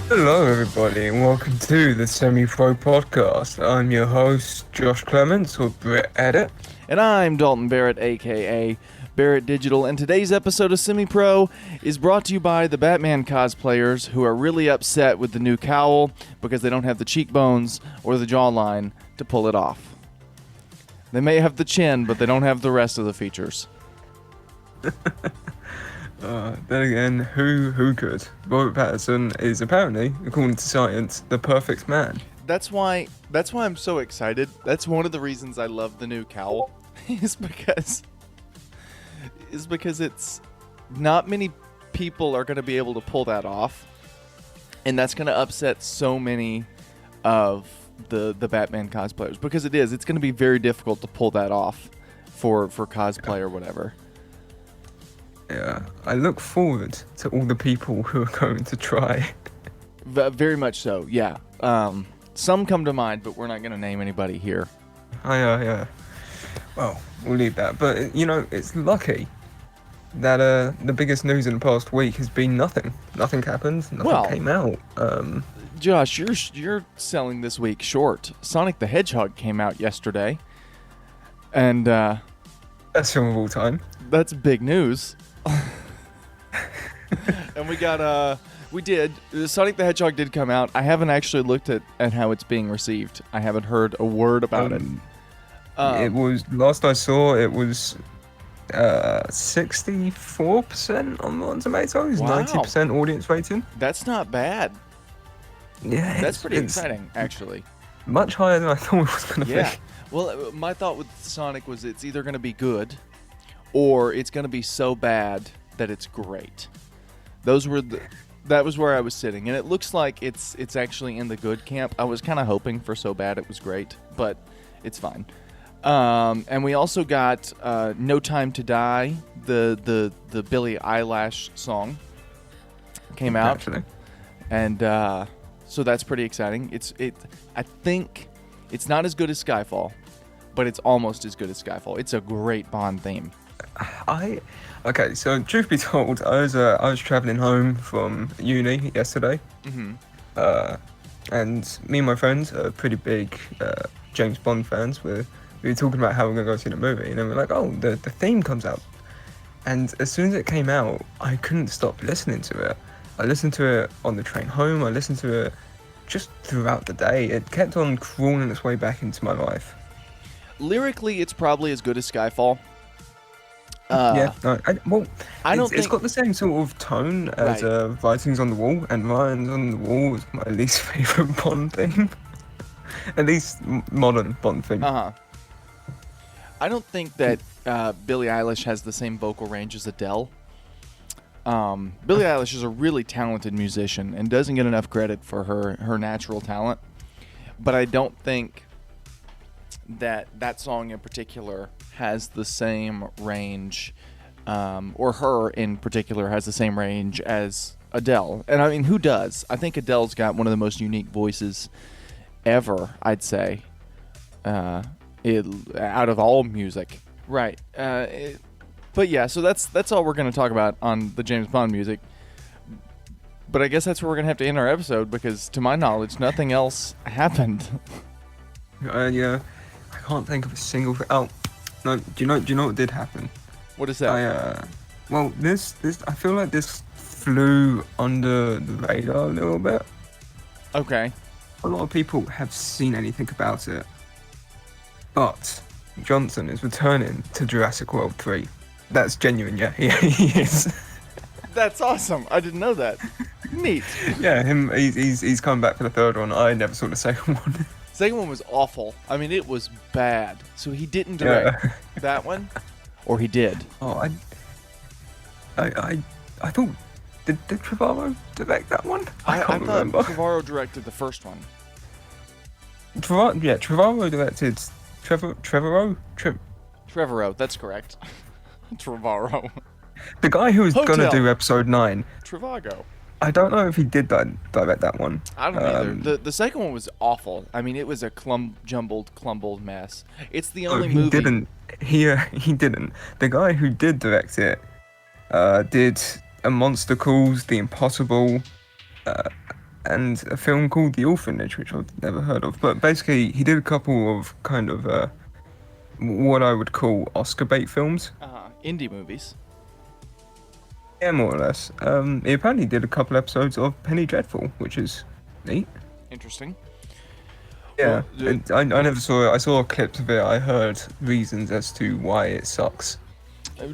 Hello, everybody, and welcome to the Semi-Pro Podcast. I'm your host, Josh Clements, or Brett Edit. And I'm Dalton Barrett, aka Barrett Digital, and today's episode of Semi Pro is brought to you by the Batman cosplayers who are really upset with the new cowl because they don't have the cheekbones or the jawline to pull it off. They may have the chin, but they don't have the rest of the features. Then again, who could? Robert Pattinson is apparently, according to science, the perfect man. That's why I'm so excited. That's one of the reasons I love the new cowl is because it's not many people are going to be able to pull that off, and that's going to upset so many of the Batman cosplayers because it's going to be very difficult to pull that off for cosplay or whatever. Yeah, I look forward to all the people who are going to try. Very much so, yeah. Some come to mind, but we're not going to name anybody here. Yeah. Well, we'll leave that. But, it's lucky that the biggest news in the past week has been nothing. Nothing happened. Nothing came out. Josh, you're selling this week short. Sonic the Hedgehog came out yesterday. And, best film of all time. That's big news. And Sonic the Hedgehog did come out. I haven't actually looked at how it's being received. I haven't heard a word about it. It was, last I saw, it was 64% on Rotten Tomatoes, wow. 90% audience rating. That's not bad. Yeah, that's pretty exciting, actually. Much higher than I thought it was going to be. Well, my thought with Sonic was it's either going to be good or it's going to be so bad that it's great. That was where I was sitting, and it looks like it's actually in the good camp. I was kind of hoping for so bad it was great, but it's fine. And we also got No Time to Die, the Billie Eilish song came out. Actually. And so that's pretty exciting. I think it's not as good as Skyfall, but it's almost as good as Skyfall. It's a great Bond theme. Okay, so truth be told, I was traveling home from uni yesterday. Mm-hmm. And me and my friends are pretty big James Bond fans. We were talking about how we're gonna go see the movie, and then we're like, oh, the theme comes out. And as soon as it came out, I couldn't stop listening to it. I listened to it on the train home. I listened to it just throughout the day. It kept on crawling its way back into my life. Lyrically, it's probably as good as Skyfall. It's got the same sort of tone as Writings on the Wall, and Writings on the Wall is my least favourite Bond theme. At least modern Bond theme. I don't think that Billie Eilish has the same vocal range as Adele. Billie Eilish is a really talented musician and doesn't get enough credit for her natural talent. But I don't think that song in particular has the same range, or her in particular has the same range as Adele. And I mean, who does? I think Adele's got one of the most unique voices ever, I'd say, out of all music. Right. But yeah, so that's all we're going to talk about on the James Bond music. But I guess that's where we're going to have to end our episode because, to my knowledge, nothing else happened. Yeah, I can't think of a single. Oh, no. Do you know what did happen? What is that? This I feel like this flew under the radar a little bit. Okay. A lot of people have seen anything about it, but Johnson is returning to Jurassic World 3. That's genuine, yeah. He is. That's awesome. I didn't know that. Neat. Yeah, he's coming back for the third one. I never saw the second one. Second one was awful. I mean, it was bad. So he didn't direct that one, or he did. Oh, I thought did Trevorrow direct that one? I can't remember. Trevorrow directed the first one. Trevorrow directed Trevorrow, that's correct. Trevorrow. The guy who was gonna do episode 9. Trivago. I don't know if he did direct that one. I don't either. The second one was awful. I mean, it was a clumbled mess. It's the only movie. He didn't. The guy who did direct it did A Monster Calls, The Impossible, and a film called The Orphanage, which I've never heard of. But basically, he did a couple of kind of what I would call Oscar bait films. Indie movies. Yeah, more or less. He apparently did a couple episodes of Penny Dreadful, which is neat. Interesting. Yeah, Well, I never saw it. I saw clips of it. I heard reasons as to why it sucks.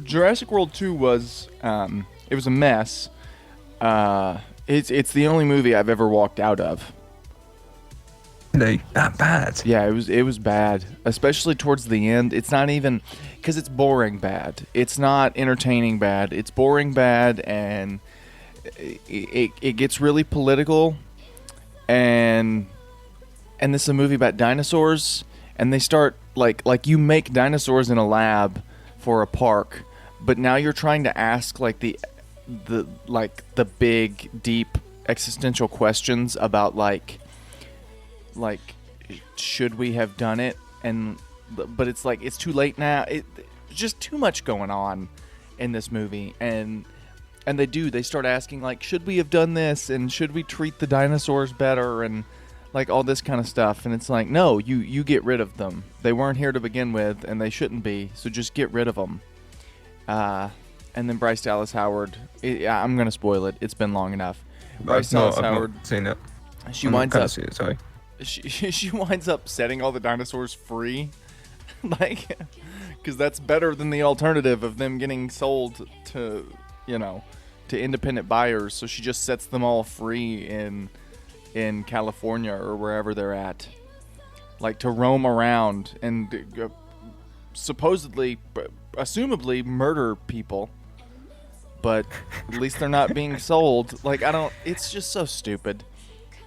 Jurassic World 2 was it was a mess. It's the only movie I've ever walked out of. They that bad? Yeah, it was bad, especially towards the end. It's not even because it's boring bad. It's not entertaining bad. It's boring bad, and it gets really political. And this is a movie about dinosaurs, and they start like you make dinosaurs in a lab for a park, but now you're trying to ask like the big deep existential questions about like should we have done it, but it's like it's too late now. Just too much going on in this movie, and they start asking like, should we have done this, and should we treat the dinosaurs better, and like all this kind of stuff. And it's like, no, you get rid of them. They weren't here to begin with, and they shouldn't be, so just get rid of them. And then Bryce Dallas Howard, I'm gonna spoil it, it's been long enough. Bryce Dallas Howard, I've not seen it. She winds up See it, sorry. she winds up setting all the dinosaurs free, like, because that's better than the alternative of them getting sold to independent buyers. So she just sets them all free in California or wherever they're at, like to roam around and supposedly, assumably murder people. But at least they're not being sold. Like, it's just so stupid.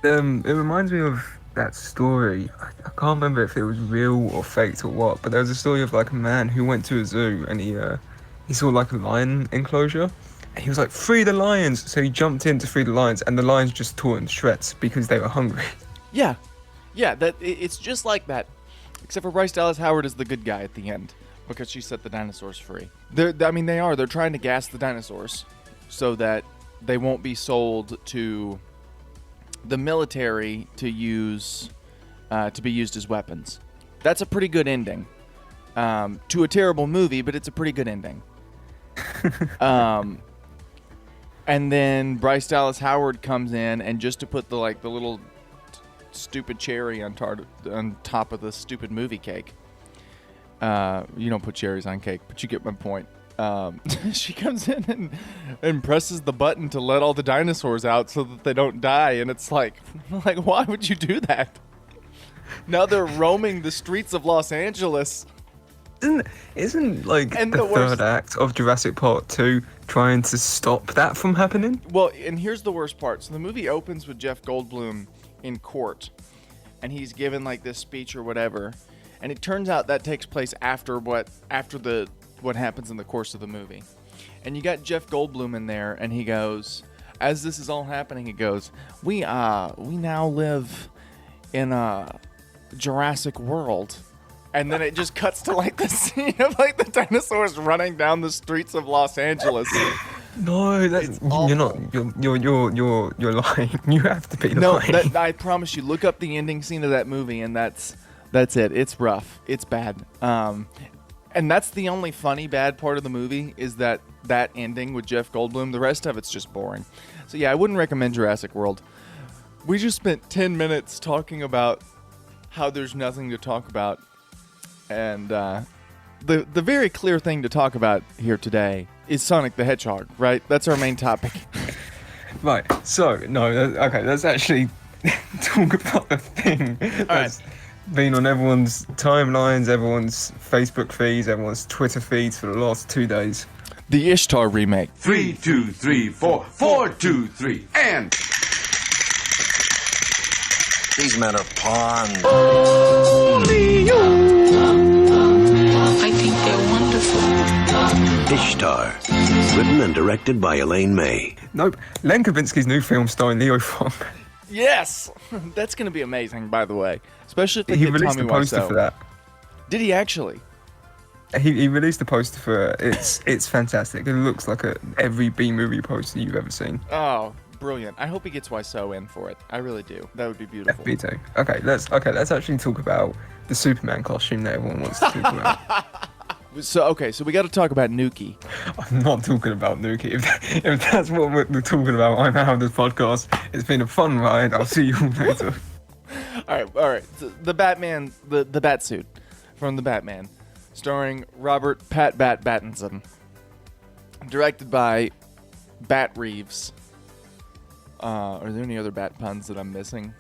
It reminds me of that story. I can't remember if it was real or faked or what, but there was a story of like a man who went to a zoo and he saw like a lion enclosure, and he was like, free the lions! So he jumped in to free the lions, and the lions just tore in shreds because they were hungry. Yeah, it's just like that, except for Bryce Dallas Howard is the good guy at the end because she set the dinosaurs free. They're trying to gas the dinosaurs so that they won't be sold to the military to be used as weapons. That's a pretty good ending to a terrible movie, but it's a pretty good ending. And then Bryce Dallas Howard comes in, and just to put the little stupid cherry on top of the stupid movie cake. You don't put cherries on cake, but you get my point. She comes in and presses the button to let all the dinosaurs out so that they don't die, and it's like why would you do that? Now they're roaming the streets of Los Angeles. Isn't the third act of Jurassic Park 2 trying to stop that from happening? Well, and here's the worst part. So the movie opens with Jeff Goldblum in court, and he's given like this speech or whatever, and it turns out that takes place after what happens in the course of the movie. And you got Jeff Goldblum in there, and he goes, as this is all happening, he goes, we now live in a Jurassic World. And then it just cuts to like the scene of like the dinosaurs running down the streets of Los Angeles. No, that's you're not. You're lying. You have to be lying. No, I promise you. Look up the ending scene of that movie, and that's it. It's rough. It's bad. And that's the only funny bad part of the movie is that ending with Jeff Goldblum. The rest of it's just boring. So yeah, I wouldn't recommend Jurassic World. We just spent 10 minutes talking about how there's nothing to talk about. And the very clear thing to talk about here today is Sonic the Hedgehog, right? That's our main topic. Right. So, no, okay, let's actually talk about the thing that's been on everyone's timelines, everyone's Facebook feeds, everyone's Twitter feeds for the last 2 days. The Ishtar remake. 3, 2, 3, 4, 4, 2, 3, and... These men are pawns. Only you. I think they're wonderful. Ishtar, written and directed by Elaine May. Nope. Len Kavinsky's new film starring Leo Fong. Yes! That's going to be amazing, by the way. Especially if they He get released Tommy a poster Wiseau. for that. Did he actually? He released a poster for it. It's fantastic. It looks like every B-movie poster you've ever seen. Oh, brilliant. I hope he gets Wiseau in for it. I really do. That would be beautiful. Me too. Okay, let's actually talk about the Superman costume that everyone wants to talk about. So we got to talk about Nuki. I'm not talking about Nuki. If that's what we're talking about, I'm out of this podcast. It's been a fun ride. I'll see you all later. All right. The Batman, the Batsuit from the Batman, starring Robert Pattinson, directed by Bat Reeves. Are there any other Bat puns that I'm missing?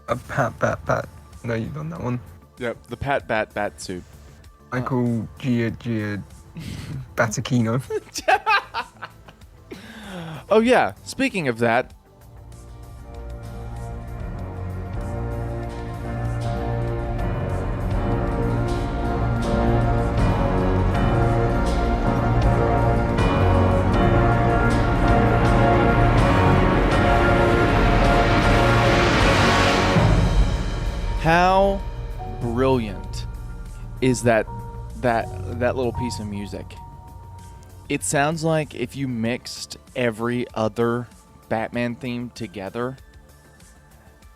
A Bat. No, you've done that one. Yep, the Batsuit. Michael Giacchino. Batakino. Oh yeah, speaking of that. How brilliant is that little piece of music? It sounds like if you mixed every other Batman theme together,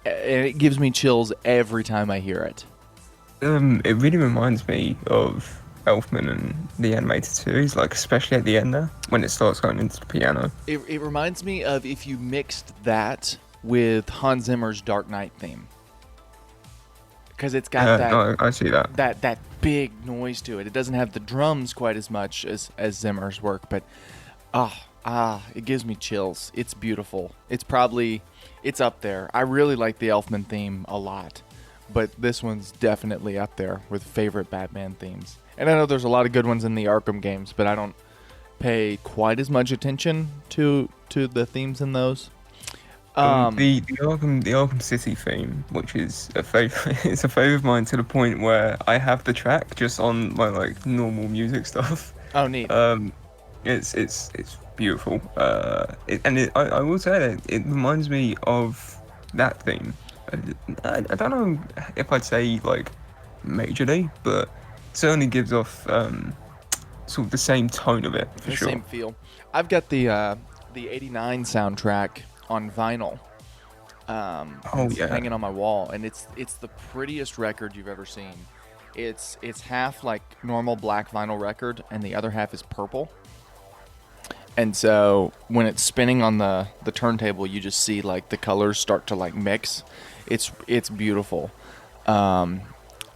and it gives me chills every time I hear it. It really reminds me of Elfman and the animated series, like especially at the end there when it starts going into the piano. It reminds me of if you mixed that with Hans Zimmer's Dark Knight theme. Because it's got No, I see that. that big noise to it. It doesn't have the drums quite as much as Zimmer's work, but it gives me chills. It's beautiful. It's up there. I really like the Elfman theme a lot, but this one's definitely up there with favorite Batman themes. And I know there's a lot of good ones in the Arkham games, but I don't pay quite as much attention to the themes in those. The Arkham City theme, which is a favorite, it's a favorite of mine to the point where I have the track just on my like normal music stuff. Oh, neat. It's beautiful. I will say that it reminds me of that theme. I don't know if I'd say like majorly, but certainly gives off sort of the same tone of it for sure. Same feel. I've got the '89 soundtrack on vinyl. Hanging on my wall, and it's the prettiest record you've ever seen. It's half like normal black vinyl record, and the other half is purple. And so when it's spinning on the turntable, you just see like the colors start to like mix. It's beautiful, and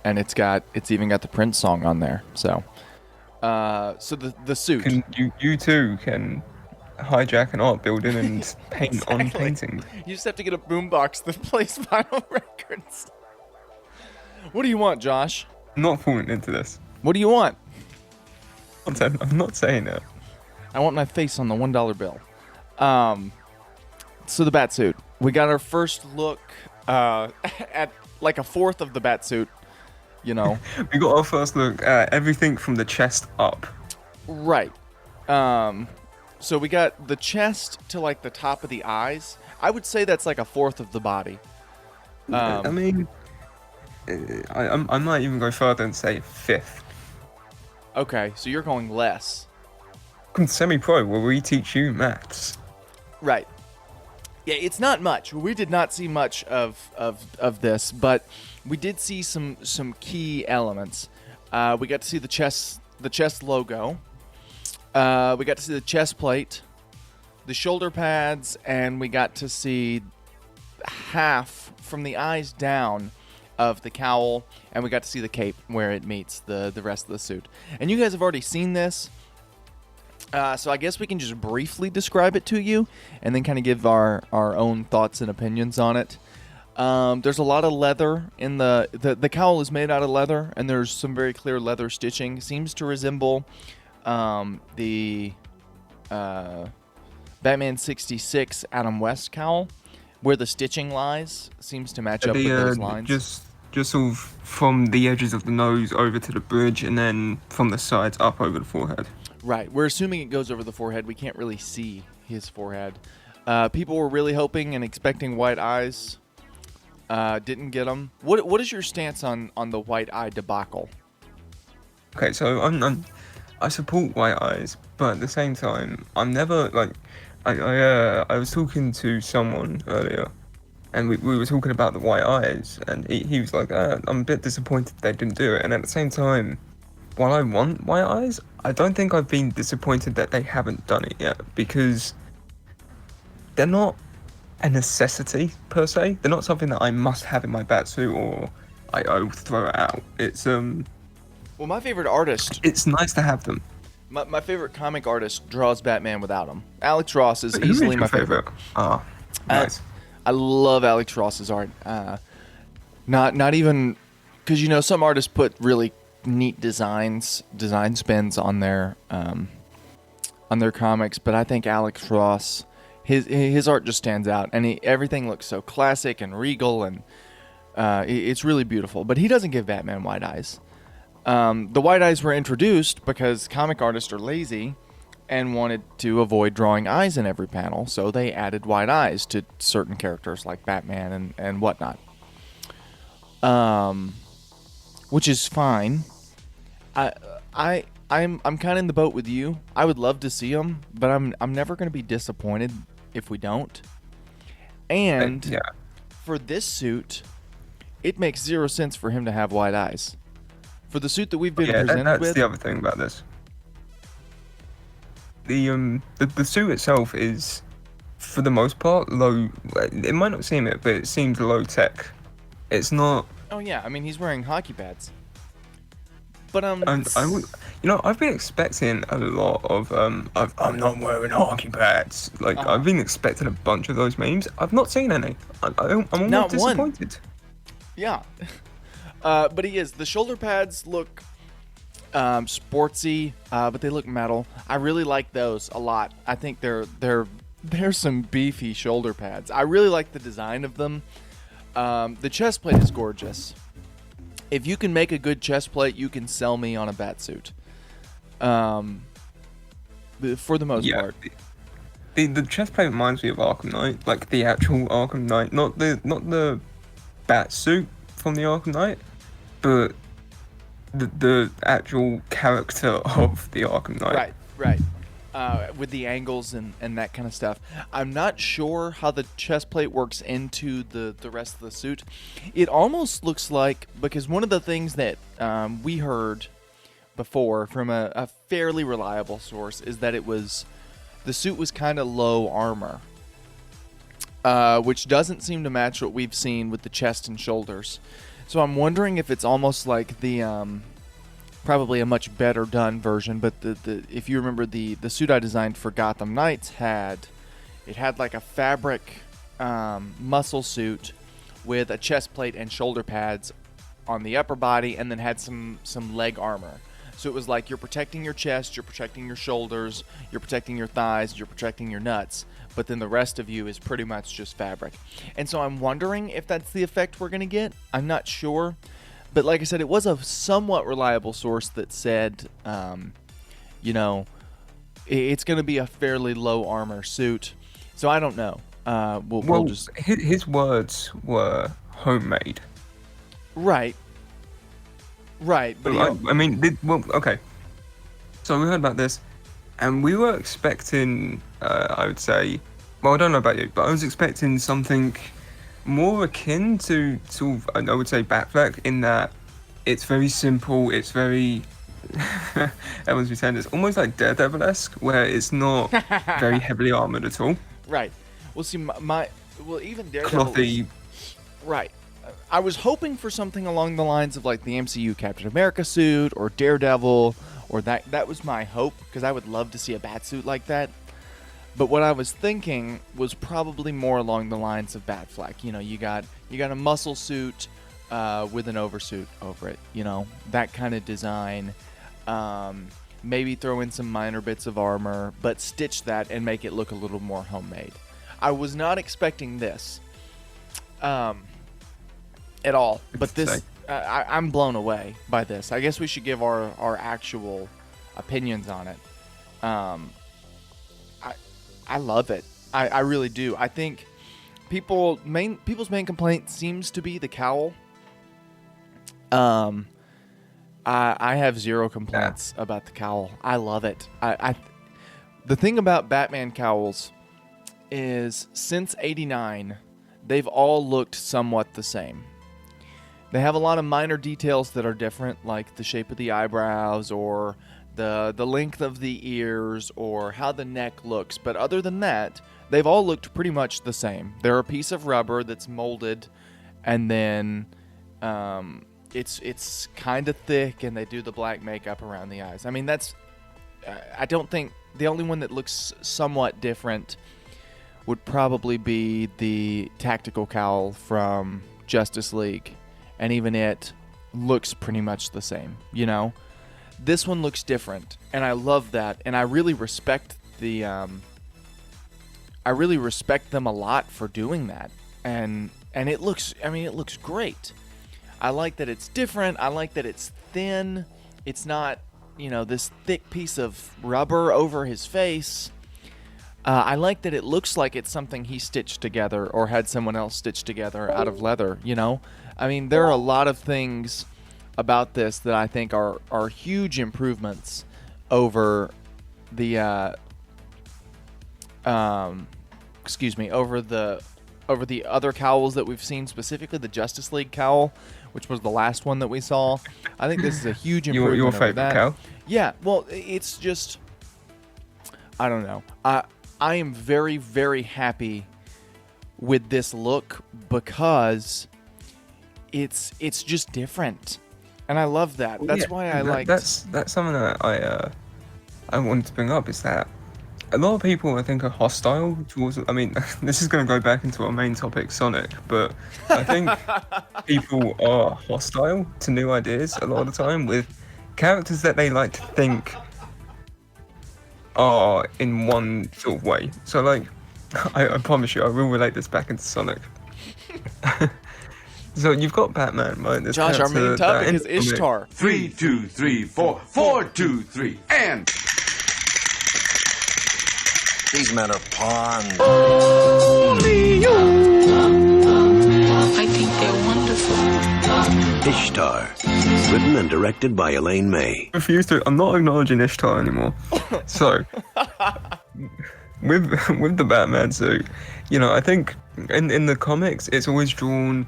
it's even got the Prince song on there. So the suit. You too can hijack an art building and paint on paintings. You just have to get a boombox that plays vinyl records. What do you want, Josh? I'm not falling into this. What do you want? I'm not saying it. I want my face on the $1 bill. So the Batsuit. We got our first look at like a fourth of the Batsuit, you know. We got our first look at everything from the chest up. Right. So we got the chest to like the top of the eyes. I would say that's like a fourth of the body. I mean, I might even go further and say fifth. Okay, so you're going less. I'm semi-pro where we teach you maths. Right. Yeah, it's not much. We did not see much of this, but we did see some key elements. We got to see the chest logo. We got to see the chest plate, the shoulder pads, and we got to see half from the eyes down of the cowl, and we got to see the cape where it meets the rest of the suit. And you guys have already seen this, so I guess we can just briefly describe it to you and then kind of give our own thoughts and opinions on it. There's a lot of leather in the cowl is made out of leather, and there's some very clear leather stitching. Seems to resemble the Batman 66 Adam West cowl, where the stitching lies, seems to match up with those lines. Just sort of from the edges of the nose over to the bridge, and then from the sides up over the forehead. Right. We're assuming it goes over the forehead. We can't really see his forehead. People were really hoping and expecting white eyes. Didn't get them. What is your stance on the white eye debacle? Okay, so I support white eyes, but at the same time, I'm never like I was talking to someone earlier, and we were talking about the white eyes, and he was like, I'm a bit disappointed they didn't do it. And at the same time, while I want white eyes, I don't think I've been disappointed that they haven't done it yet, because they're not a necessity per se. They're not something that I must have in my Batsuit, or I will throw it out. Well, my favorite artist, It's nice to have them. my favorite comic artist draws Batman without him. Alex Ross is Who is easily your my favorite. Ah, nice. I love Alex Ross's art. Not even because some artists put really neat design spins on their comics, but I think Alex Ross, his art just stands out, and everything looks so classic and regal, and it's really beautiful. But he doesn't give Batman white eyes. The white eyes were introduced because comic artists are lazy and wanted to avoid drawing eyes in every panel, so they added white eyes to certain characters like Batman and whatnot. Which is fine. I'm kind of in the boat with you. I would love to see them, but I'm never going to be disappointed if we don't. And Yeah. for this suit, it makes zero sense for him to have white eyes. For the suit that we've been presented That's with, the other thing about this. The suit itself is, for the most part, low. It might not seem it, but it seems low tech. It's not. oh yeah, I mean he's wearing hockey pads. But I would, I've been expecting a lot of I'm not wearing hockey pads. Like I've been expecting a bunch of those memes. I've not seen any. I'm almost Not one. disappointed. yeah. But he is. The shoulder pads look sportsy, but they look metal. I really like those a lot. I think they're some beefy shoulder pads. I really like the design of them. The chest plate is gorgeous. If you can make a good chest plate, you can sell me on a Batsuit. For the most part. The chest plate reminds me of Arkham Knight, like the actual Arkham Knight, not the Batsuit from the Arkham Knight, but the actual character of the Arkham Knight. Right. With the angles and that kind of stuff. I'm not sure how the chest plate works into the rest of the suit. It almost looks like, because one of the things that we heard before from a fairly reliable source is that the suit was kind of low armor, which doesn't seem to match what we've seen with the chest and shoulders. So I'm wondering if it's almost like the probably a much better done version, but the if you remember the suit I designed for Gotham Knights had like a fabric muscle suit with a chest plate and shoulder pads on the upper body, and then had some leg armor. So it was like you're protecting your chest, you're protecting your shoulders, you're protecting your thighs, you're protecting your nuts, but then the rest of you is pretty much just fabric. And so I'm wondering if that's the effect we're going to get. I'm not sure. But like I said, it was a somewhat reliable source that said, it's going to be a fairly low armor suit. So I don't know. We'll just... his words were homemade. Right. But okay. So we heard about this, and we were expecting, I would say, well, I don't know about you, but I was expecting something more akin to sort of, I would say, Batfleck, in that it's very simple, it's very, everyone's been saying it's almost like Daredevil-esque, where it's not very heavily armored at all. Right. Well, see, even Daredevil... Clothy. Right. I was hoping for something along the lines of like the MCU Captain America suit or Daredevil, or that was my hope, because I would love to see a Batsuit like that. But what I was thinking was probably more along the lines of Batfleck. You got a muscle suit with an oversuit over it. That kind of design. Maybe throw in some minor bits of armor, but stitch that and make it look a little more homemade. I was not expecting this at all. But this, I'm blown away by this. I guess we should give our actual opinions on it. I love it. I really do. I think people's main complaint seems to be the cowl. I have zero complaints about the cowl. I love it. The thing about Batman cowls is since '89, they've all looked somewhat the same. They have a lot of minor details that are different, like the shape of the eyebrows or the length of the ears or how the neck looks. But other than that, they've all looked pretty much the same. They're a piece of rubber that's molded, and then it's kind of thick, and they do the black makeup around the eyes. I mean, that's I don't think the only one that looks somewhat different would probably be the tactical cowl from Justice League, and even it looks pretty much the same, you know? This one looks different, and I love that, and I really respect them a lot for doing that. And it looks great. I like that it's different. I like that it's thin. It's not, this thick piece of rubber over his face. I like that it looks like it's something he stitched together or had someone else stitch together out of leather, I mean, there are a lot of things about this that I think are huge improvements over the over the other cowls that we've seen, specifically the Justice League cowl, which was the last one that we saw. I think this is a huge improvement. Your over favorite that. cowl? Yeah, well, it's just, I don't know. I am very, very happy with this look because it's just different, and I love that. That's why I like. That's something that I wanted to bring up, is that a lot of people, I think, are hostile towards. I mean, this is going to go back into our main topic, Sonic, but I think people are hostile to new ideas a lot of the time with characters that they like to think are in one sort of way. So, like, I promise you, I will relate this back into Sonic. So you've got Batman, right? This Josh, our main topic is comic. Ishtar. 3, 2, 3, 4. 4, 2, 3, and. These men are pawns. I think they're wonderful. Ishtar. Written and directed by Elaine May. I'm not acknowledging Ishtar anymore. So, with the Batman suit, I think in the comics it's always drawn,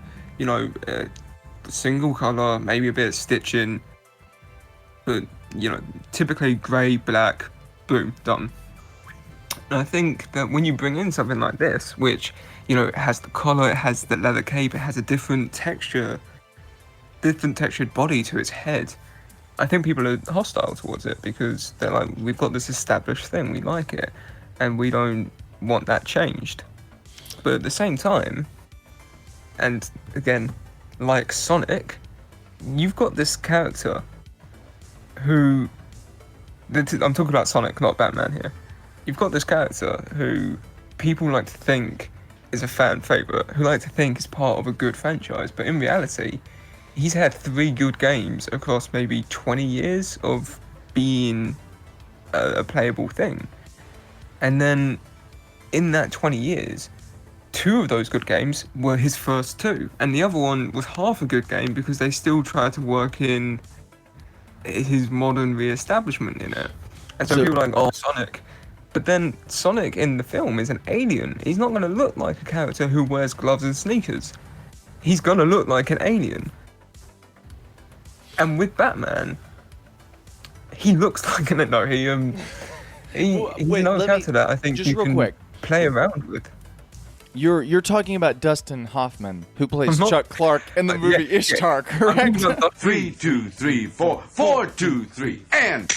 single color, maybe a bit of stitching, but typically grey, black, boom, done. And I think that when you bring in something like this, which it has the collar, it has the leather cape, it has a different textured body to its head, I think people are hostile towards it because they're like, we've got this established thing, we like it, and we don't want that changed. But at the same time, and again, like Sonic, you've got this character who... I'm talking about Sonic, not Batman here. You've got this character who people like to think is a fan favourite, who like to think is part of a good franchise, but in reality, he's had 3 good games across maybe 20 years of being a playable thing. And then in that 20 years, 2 of those good games were his first 2, and the other one was half a good game because they still tried to work in his modern re-establishment in it. And so people are like, oh, Sonic. But then Sonic in the film is an alien. He's not going to look like a character who wears gloves and sneakers. He's going to look like an alien. And with Batman, he looks like an... No, he's another character that I think you can play around with. You're talking about Dustin Hoffman, who plays Chuck Clark in the movie Ishtar, correct? 3, 2, 3, 4. 4, 2, 3, and.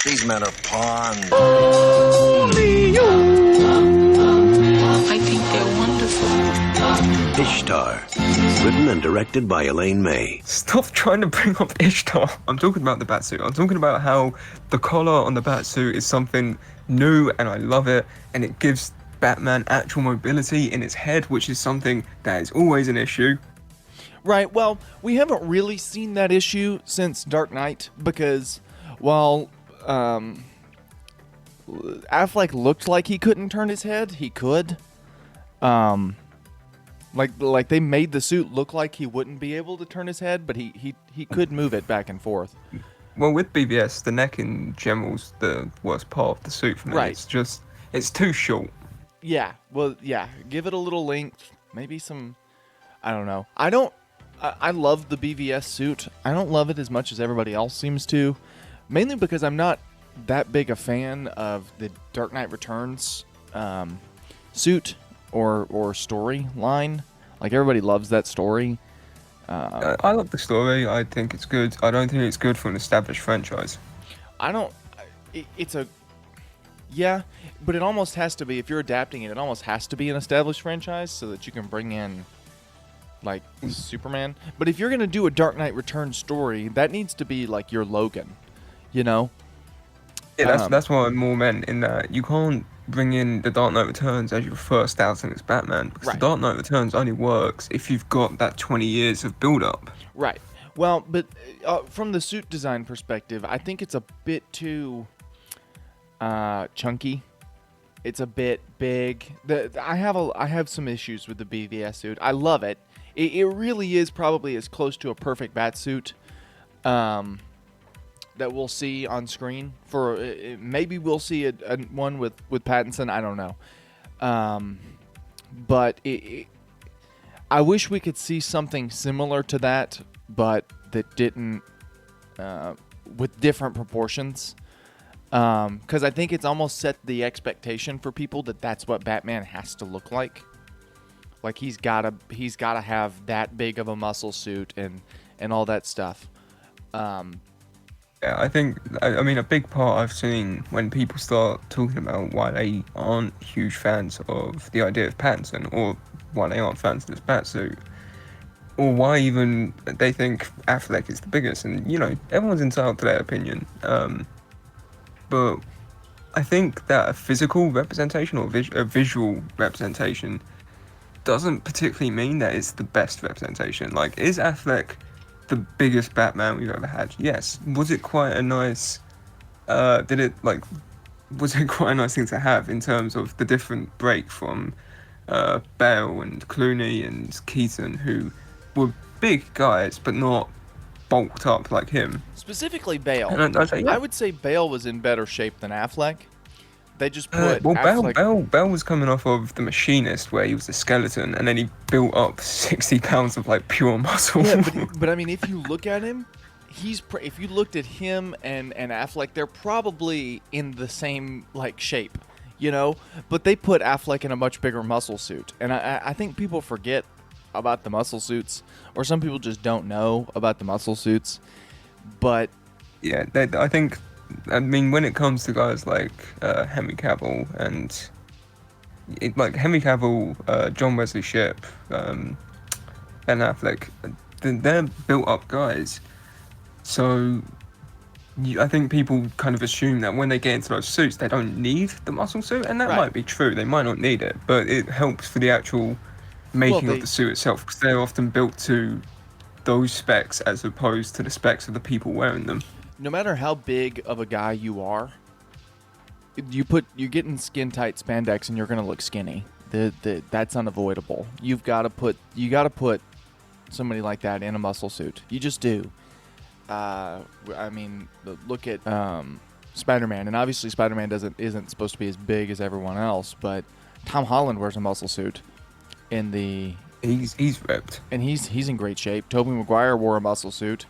These men are pawns. I think they're wonderful. Ishtar. Written and directed by Elaine May. Stop trying to bring up Ishtar. I'm talking about the Batsuit. I'm talking about how the collar on the Batsuit is something new and I love it, and it gives Batman actual mobility in its head, which is something that is always an issue. Right, well, we haven't really seen that issue since Dark Knight, because while Affleck looked like he couldn't turn his head, he could. Like they made the suit look like he wouldn't be able to turn his head, but he could move it back and forth. Well, with BVS, the neck in general's the worst part of the suit for me. Right. It's too short. Yeah. Well, yeah. Give it a little length. Maybe some. I don't know. I love the BVS suit. I don't love it as much as everybody else seems to, mainly because I'm not that big a fan of the Dark Knight Returns suit or storyline. Like everybody loves that story. I love the story. I think it's good. I don't think it's good for an established franchise. I don't. It's a. Yeah, but it almost has to be. If you're adapting it, it almost has to be an established franchise so that you can bring in, like, Superman. But if you're gonna do a Dark Knight Returns story, that needs to be like your Logan, you know? Yeah, that's what I more meant in that you can't bring in the Dark Knight Returns as your first outing as Batman, because Right. the Dark Knight Returns only works if you've got that 20 years of build-up. Right. Well, but from the suit design perspective, I think it's a bit too chunky. It's a bit big. I have some issues with the BVS suit. I love it. It really is probably as close to a perfect Batsuit that we'll see on screen. Maybe we'll see a one with Pattinson. I don't know. But I wish we could see something similar to that, but that didn't, with different proportions. Because I think it's almost set the expectation for people that that's what Batman has to look like. Like he's gotta have that big of a muscle suit and all that stuff. Yeah, I mean, a big part I've seen when people start talking about why they aren't huge fans of the idea of Pattinson, or why they aren't fans of this Batsuit, or why even they think Affleck is the biggest, and, you know, everyone's entitled to their opinion. But I think that a physical representation or a visual representation doesn't particularly mean that it's the best representation. Like, is Affleck the biggest Batman we've ever had? Yes. Was it quite a nice was it quite a nice thing to have in terms of the different break from Bale and Clooney and Keaton, who were big guys but not bulked up like him? Specifically Bale. And I'd say, yeah. I would say Bale was in better shape than Affleck. They just put Affleck... Bale was coming off of The Machinist, where he was a skeleton, and then he built up 60 pounds of like pure muscle. Yeah, but I mean, if you look at him, if you looked at him and Affleck, they're probably in the same like shape, you know. But they put Affleck in a much bigger muscle suit, and I think people forget about the muscle suits, or some people just don't know about the muscle suits. But yeah, I mean, when it comes to guys like Henry Cavill and Henry Cavill, John Wesley Shipp, and Affleck, they're built-up guys. So I think people kind of assume that when they get into those suits, they don't need the muscle suit, and that Right. might be true. They might not need it, but it helps for the actual making of the suit itself, because they're often built to those specs as opposed to the specs of the people wearing them. no matter how big of a guy you are, you're getting skin tight spandex and you're gonna look skinny. That's unavoidable. You gotta put somebody like that in a muscle suit. You just do. I mean, look at Spider-Man, and obviously Spider-Man isn't supposed to be as big as everyone else, but Tom Holland wears a muscle suit in the. He's ripped, and he's in great shape. Tobey Maguire wore a muscle suit.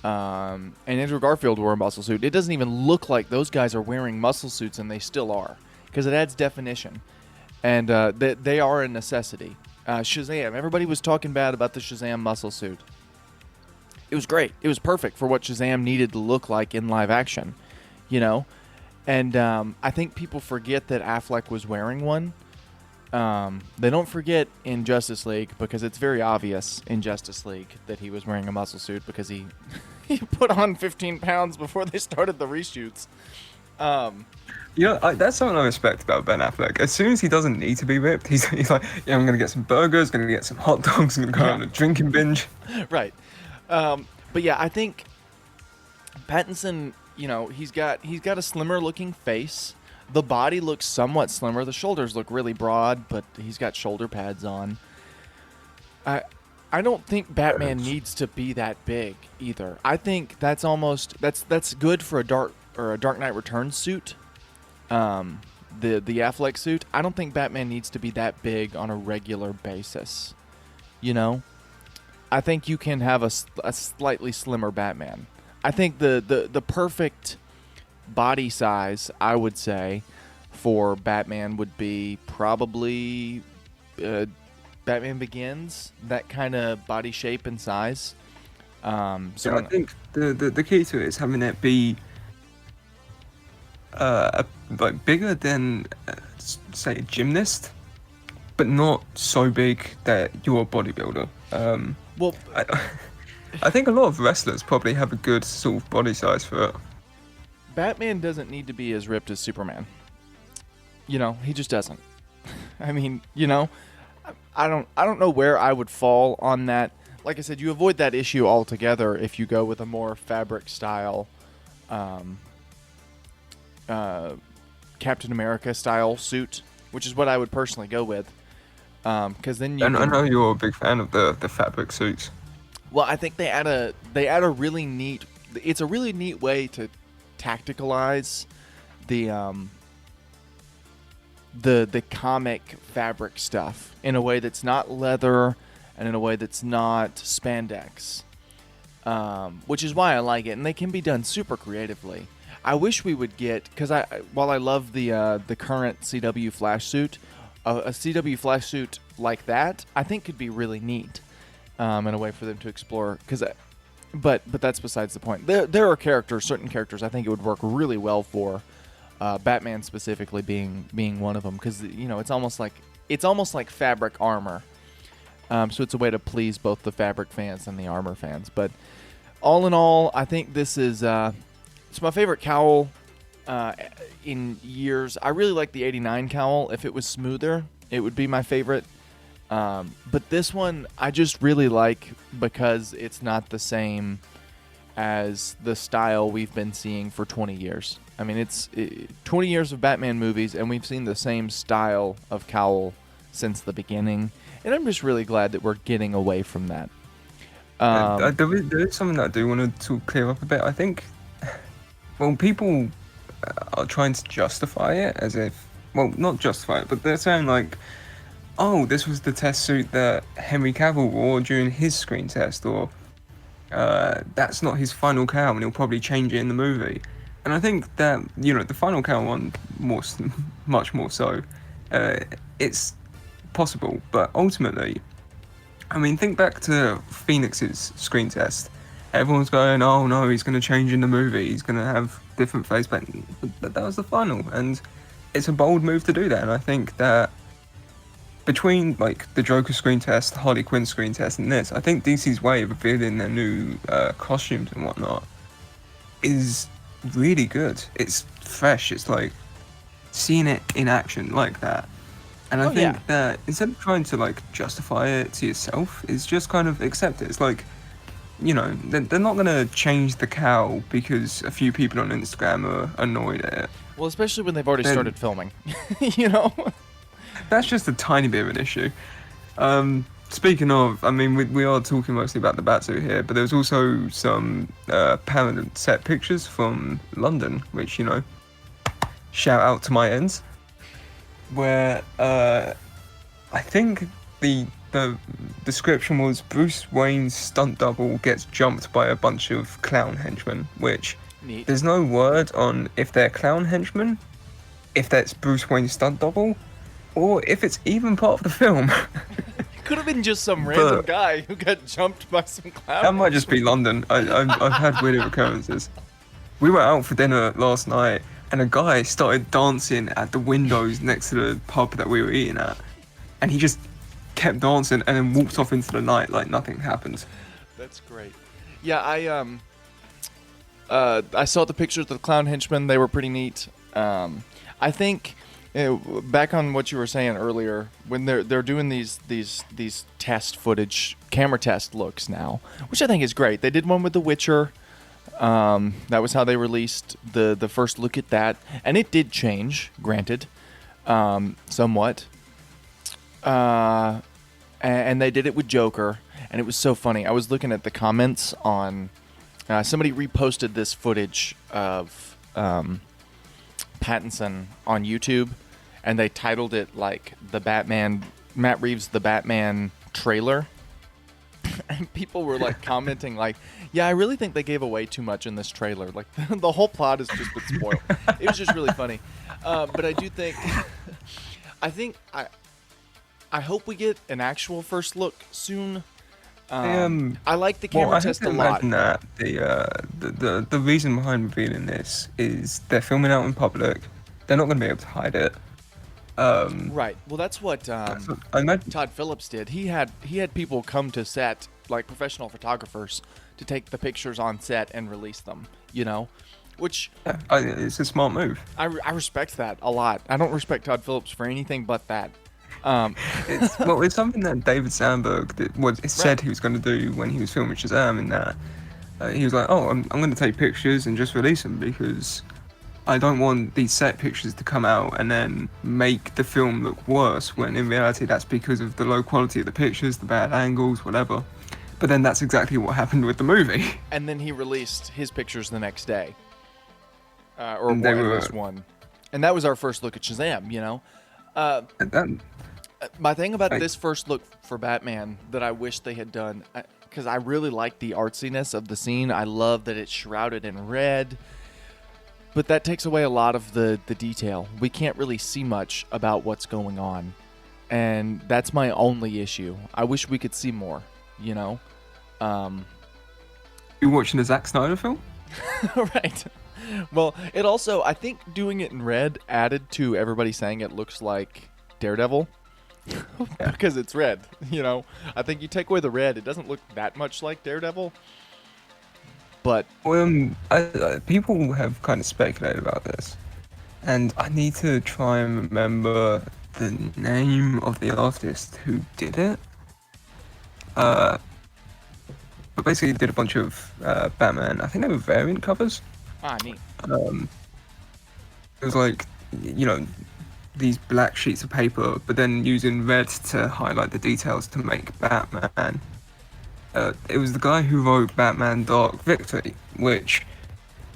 And Andrew Garfield wore a muscle suit. It doesn't even look like those guys are wearing muscle suits, and they still are, because it adds definition. And they are a necessity. Shazam. Everybody was talking bad about the Shazam muscle suit. It was great. It was perfect for what Shazam needed to look like in live action, you know? And I think people forget that Affleck was wearing one. They don't forget in Justice League, because it's very obvious in Justice League that he was wearing a muscle suit, because he put on 15 pounds before they started the reshoots. You know, that's something I respect about Ben Affleck. As soon as he doesn't need to be ripped, he's like, yeah, I'm going to get some burgers, going to get some hot dogs, I'm going to go on a drinking binge. Right. But yeah, I think Pattinson, you know, he's got a slimmer looking face. The body looks somewhat slimmer. The shoulders look really broad, but he's got shoulder pads on. I don't think Batman needs to be that big either. I think that's good for a Dark Knight Returns suit. The Affleck suit. I don't think Batman needs to be that big on a regular basis. You know? I think you can have a slightly slimmer Batman. I think the perfect body size, I would say, for Batman would be probably Batman Begins, that kind of body shape and size. I think the key to it is having it be like bigger than say a gymnast, but not so big that you're a bodybuilder. Well, I think a lot of wrestlers probably have a good sort of body size for it. Batman doesn't need to be as ripped as Superman. You know, he just doesn't. I mean, you know, I don't know where I would fall on that. Like I said, you avoid that issue altogether if you go with a more fabric style, Captain America style suit, which is what I would personally go with. Because then you. And I know you're a big fan of the fabric suits. Well, I think they add a really neat. It's a really neat way to tacticalize the comic fabric stuff in a way that's not leather and in a way that's not spandex, which is why I like it. And they can be done super creatively. I wish we would get, because while I love the current CW Flash suit, a CW Flash suit like that I think could be really neat, in a way for them to explore. But that's besides the point. There are certain characters I think it would work really well for. Batman specifically being one of them, because you know it's almost like fabric armor, so it's a way to please both the fabric fans and the armor fans. But all in all, I think this is it's my favorite cowl in years. I really like the '89 cowl. If it was smoother, it would be my favorite. But this one I just really like because it's not the same as the style we've been seeing for 20 years. I mean, it's 20 years of Batman movies, and we've seen the same style of cowl since the beginning. And I'm just really glad that we're getting away from that. There is something that I do want to clear up a bit. I think, well, people are trying to justify it as if, well, not justify it, but they're saying like, oh, this was the test suit that Henry Cavill wore during his screen test, or that's not his final cowl and he'll probably change it in the movie. And I think that, you know, the final cowl one, much more so, it's possible, but ultimately, I mean, think back to Phoenix's screen test. Everyone's going, oh no, he's going to change in the movie, he's going to have different face paint, but that was the final, and it's a bold move to do that. And I think that between like the Joker screen test, Harley Quinn screen test, and this, I think DC's way of revealing their new costumes and whatnot is really good. It's fresh. It's like seeing it in action like that. And I think that instead of trying to like justify it to yourself, it's just kind of accept it. It's like, you know, they're not going to change the cowl because a few people on Instagram are annoyed at it. Well, especially when they've already started filming, you know? That's just a tiny bit of an issue. Speaking of, I mean, we are talking mostly about the Batsuit here, but there's also some parallel set pictures from London, which, you know, shout out to my ends, where I think the description was Bruce Wayne's stunt double gets jumped by a bunch of clown henchmen, which neat. There's no word on if they're clown henchmen, if that's Bruce Wayne's stunt double, or if it's even part of the film. Could have been just some random guy who got jumped by some clown. That might just be London. I've had weird occurrences. We were out for dinner last night, and a guy started dancing at the windows next to the pub that we were eating at, and he just kept dancing and then walked off into the night like nothing happened. That's great. Yeah, I saw the pictures of the clown henchmen. They were pretty neat. I think back on what you were saying earlier, when they're doing these test footage, camera test looks now, which I think is great. They did one with The Witcher. That was how they released the first look at that, and it did change, granted, somewhat. And they did it with Joker, and it was so funny. I was looking at the comments on somebody reposted this footage of Pattinson on YouTube, and they titled it like Matt Reeves' The Batman trailer. And people were like commenting like, yeah, I really think they gave away too much in this trailer. Like the whole plot has just been spoiled. It was just really funny. But I do think, I hope we get an actual first look soon. I like the camera test a lot. That the reason behind revealing this is they're filming out in public. They're not going to be able to hide it. Right. Well, that's what I imagine. Todd Phillips did. He had people come to set, like professional photographers, to take the pictures on set and release them. You know, which It's a smart move. I respect that a lot. I don't respect Todd Phillips for anything but that. It's something that David Sandberg said he was going to do when he was filming Shazam. In that he was like, "Oh, I'm going to take pictures and just release them because I don't want these set pictures to come out and then make the film look worse. When in reality, that's because of the low quality of the pictures, the bad angles, whatever." But then that's exactly what happened with the movie. And then he released his pictures the next day, And they were- one, and that was our first look at Shazam. You know. And then, My thing about this first look for Batman that I wish they had done, because I really like the artsiness of the scene. I love that it's shrouded in red, but that takes away a lot of the detail. We can't really see much about what's going on, and that's my only issue. I wish we could see more, you know? you watching a Zack Snyder film? Right. Well, it also, I think doing it in red added to everybody saying it looks like Daredevil. Because it's red, you know. I think you take away the red, it doesn't look that much like Daredevil. But People have kind of speculated about this, and I need to try and remember the name of the artist who did it. But basically, he did a bunch of Batman. I think they were variant covers. neat. It was like, you know, these black sheets of paper, but then using red to highlight the details to make Batman. It was the guy who wrote Batman Dark Victory, which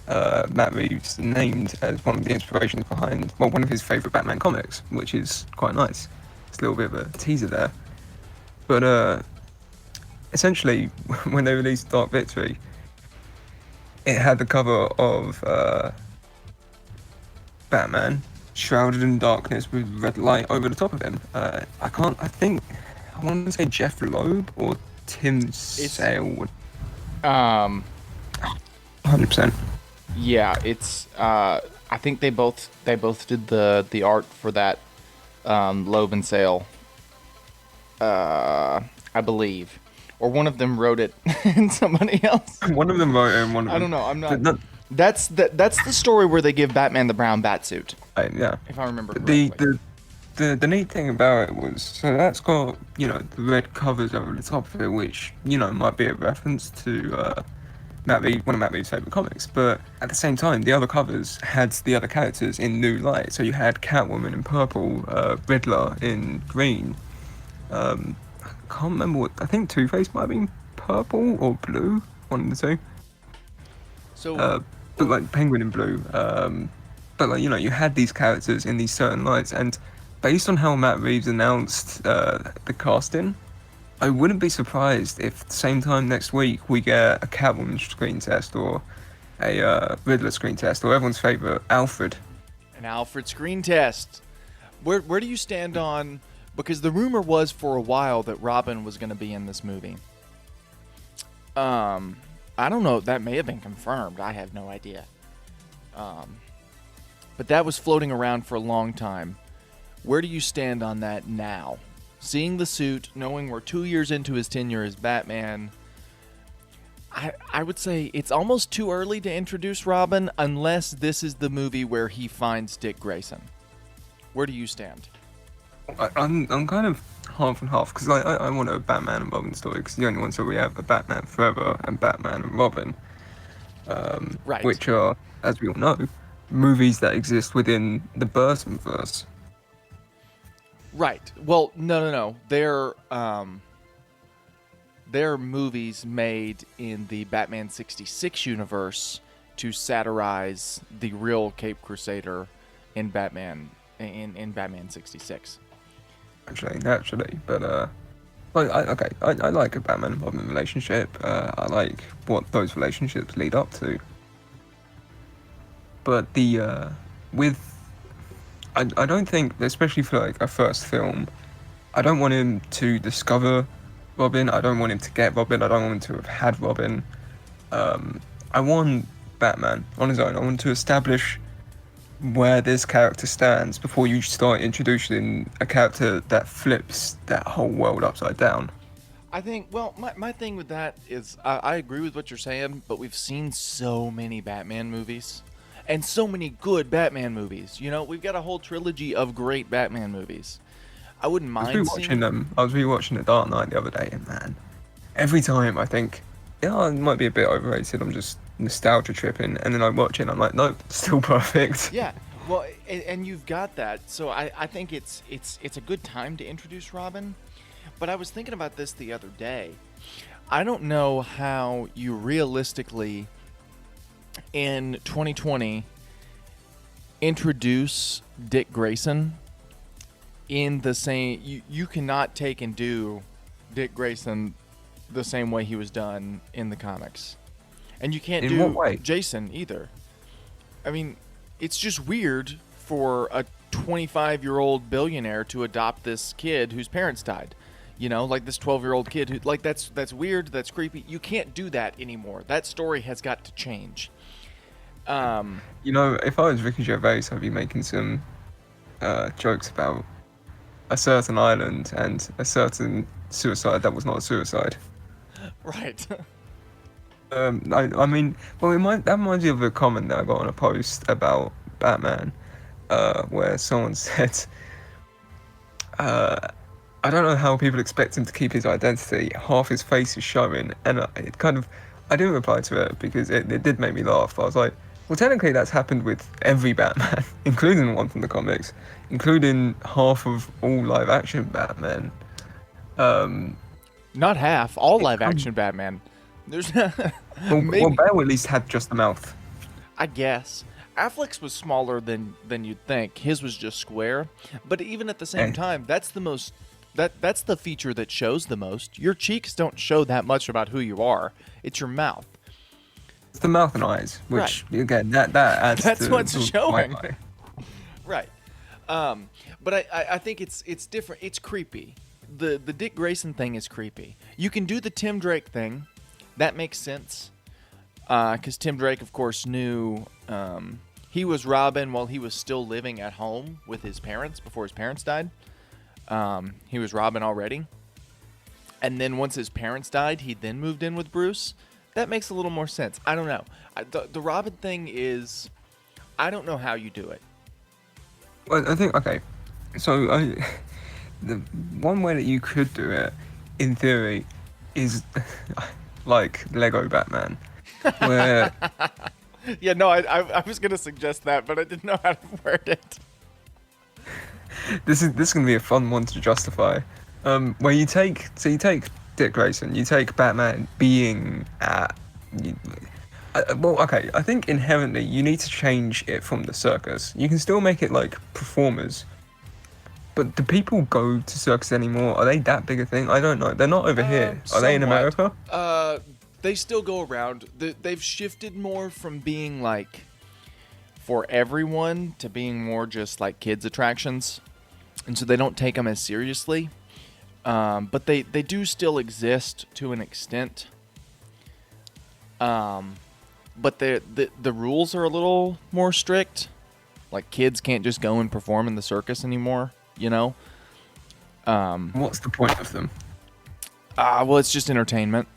Matt Reeves named as one of the inspirations behind, well, one of his favourite Batman comics, which is quite nice. It's a little bit of a teaser there. But essentially, when they released Dark Victory, it had the cover of Batman shrouded in darkness with red light over the top of him. I want to say Jeff Loeb or Tim Sale. 100%. Yeah, it's. I think they both did the art for that Loeb and Sale. I believe, or one of them wrote it and somebody else. One of them wrote it and one of them. I don't know. I'm not. That's the story where they give Batman the brown Batsuit, Yeah. if I remember correctly. The neat thing about it was, so that's got, you know, the red covers over the top of it, which, you know, might be a reference to one of Matt Reeves' favourite comics, but at the same time, the other covers had the other characters in new light. So you had Catwoman in purple, Riddler in green. I can't remember what, I think Two-Face might have been purple or blue, one of the two. So, But like Penguin in blue. But like, you know, you had these characters in these certain lights, and based on how Matt Reeves announced the casting, I wouldn't be surprised if at the same time next week we get a Catwoman screen test or a Riddler screen test or everyone's favorite Alfred. an Alfred screen test. Where do you stand on? Because the rumor was for a while that Robin was going to be in this movie. I don't know. That may have been confirmed. I have no idea. But that was floating around for a long time. Where do you stand on that now? Seeing the suit, knowing we're 2 years into his tenure as Batman, I would say it's almost too early to introduce Robin unless this is the movie where he finds Dick Grayson. Where do you stand? I'm kind of half and half, because like, I want a Batman and Robin story, because the only ones that we have are Batman Forever and Batman and Robin, Right. which are, as we all know, movies that exist within the Burtonverse. Right. Well, no. there are movies made in the Batman 66 universe to satirize the real Cape Crusader in Batman 66. Actually, but I like a Batman and Robin relationship. I like what those relationships lead up to. But I don't think, especially for like a first film, I don't want him to discover Robin. I don't want him to get Robin. I don't want him to have had Robin. I want Batman on his own. I want to establish where this character stands before you start introducing a character that flips that whole world upside down. I think, well, my thing with that is I agree with what you're saying, but we've seen so many Batman movies and so many good Batman movies. You know, we've got a whole trilogy of great Batman movies. I wouldn't mind I was rewatching The Dark Knight the other day, and man, every time I think, yeah, it might be a bit overrated, I'm just nostalgia tripping, and then I watch it and I'm like, nope, still perfect. Yeah, well, and you've got that, so I think it's a good time to introduce Robin. But I was thinking about this the other day. I don't know how you realistically, in 2020, introduce Dick Grayson in the same... You cannot take and do Dick Grayson the same way he was done in the comics. And you can't do Jason either. I mean, it's just weird for a 25-year-old billionaire to adopt this kid whose parents died. You know, like this 12-year-old kid who, like, that's weird, that's creepy. You can't do that anymore. That story has got to change. You know, if I was Ricky Gervais, I'd be making some jokes about a certain island and a certain suicide that was not a suicide. Right. I mean, well, that reminds me of a comment that I got on a post about Batman, where someone said, I don't know how people expect him to keep his identity. Half his face is showing, and it kind of, I didn't reply to it because it did make me laugh. But I was like, well, technically that's happened with every Batman, including the one from the comics, including half of all live-action Batman. Not half, all live-action Batman. There's well, Bale at least had just the mouth. I guess. Affleck's was smaller than you'd think. His was just square. But even at the same time, that's the most... That's the feature that shows the most. Your cheeks don't show that much about who you are. It's your mouth. It's the mouth and eyes, which again that adds. That's to what's the showing. Wi-Fi. Right. But I think it's different. It's creepy. The Dick Grayson thing is creepy. You can do the Tim Drake thing. That makes sense. Because Tim Drake, of course, knew he was Robin while he was still living at home with his parents before his parents died. He was Robin already. And then once his parents died, he then moved in with Bruce. That makes a little more sense. I don't know. The Robin thing is... I don't know how you do it. Well, I think, okay. So, the one way that you could do it, in theory, is like Lego Batman. Where... Yeah, no, I was going to suggest that, but I didn't know how to word it. This is going to be a fun one to justify. Where you take Dick Grayson, you take Batman being at... well, okay, I think inherently you need to change it from the circus. You can still make it like performers. But do people go to circus anymore? Are they that big a thing? I don't know. They're not over here. Are they in America? They still go around. They've shifted more from being like for everyone to being more just like kids attractions. And so they don't take them as seriously. But they do still exist to an extent. But the rules are a little more strict. Like kids can't just go and perform in the circus anymore, you know? What's the point of them? Well, it's just entertainment,